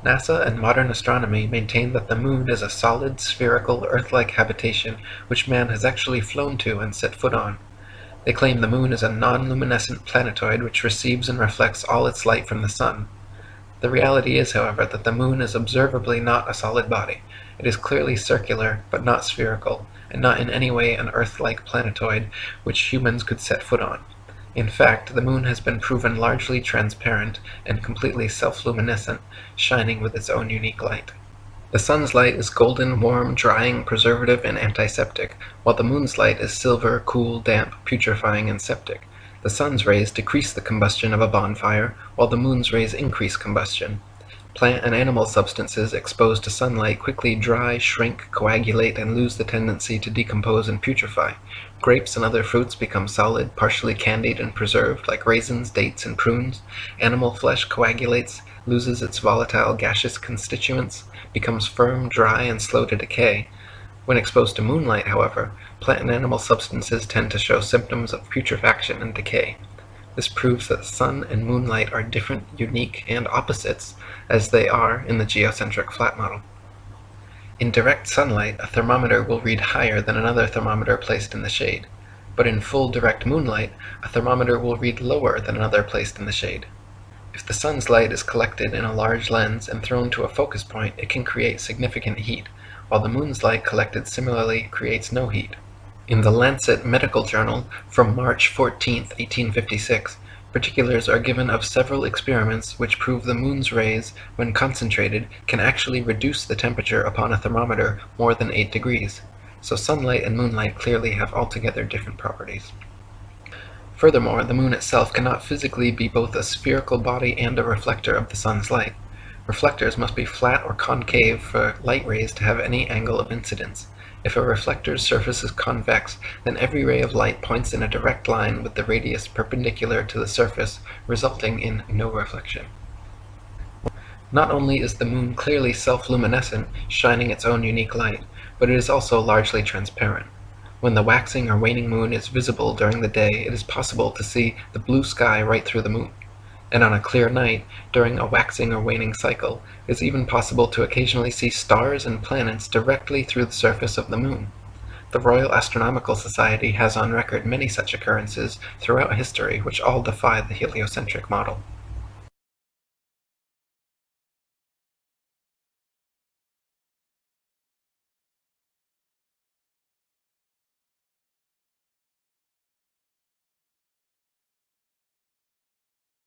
NASA and modern astronomy maintain that the Moon is a solid, spherical, Earth-like habitation which man has actually flown to and set foot on. They claim the Moon is a non-luminescent planetoid which receives and reflects all its light from the Sun. The reality is, however, that the Moon is observably not a solid body. It is clearly circular, but not spherical, and not in any way an Earth-like planetoid which humans could set foot on. In fact, the Moon has been proven largely transparent and completely self-luminescent, shining with its own unique light. The Sun's light is golden, warm, drying, preservative, and antiseptic, while the Moon's light is silver, cool, damp, putrefying, and septic. The Sun's rays decrease the combustion of a bonfire, while the Moon's rays increase combustion. Plant and animal substances exposed to sunlight quickly dry, shrink, coagulate, and lose the tendency to decompose and putrefy. Grapes and other fruits become solid, partially candied and preserved, like raisins, dates, and prunes. Animal flesh coagulates, loses its volatile gaseous constituents, becomes firm, dry, and slow to decay. When exposed to moonlight, however, plant and animal substances tend to show symptoms of putrefaction and decay. This proves that sun and moonlight are different, unique, and opposites, as they are in the geocentric flat model. In direct sunlight, a thermometer will read higher than another thermometer placed in the shade, but in full direct moonlight, a thermometer will read lower than another placed in the shade. If the sun's light is collected in a large lens and thrown to a focus point, it can create significant heat, while the moon's light collected similarly creates no heat. In the Lancet Medical Journal from March 14, 1856, particulars are given of several experiments which prove the moon's rays, when concentrated, can actually reduce the temperature upon a thermometer more than 8 degrees. So sunlight and moonlight clearly have altogether different properties. Furthermore, the moon itself cannot physically be both a spherical body and a reflector of the sun's light. Reflectors must be flat or concave for light rays to have any angle of incidence. If a reflector's surface is convex, then every ray of light points in a direct line with the radius perpendicular to the surface, resulting in no reflection. Not only is the moon clearly self-luminescent, shining its own unique light, but it is also largely transparent. When the waxing or waning moon is visible during the day, it is possible to see the blue sky right through the moon. And on a clear night, during a waxing or waning cycle, it is even possible to occasionally see stars and planets directly through the surface of the moon. The Royal Astronomical Society has on record many such occurrences throughout history which all defy the heliocentric model.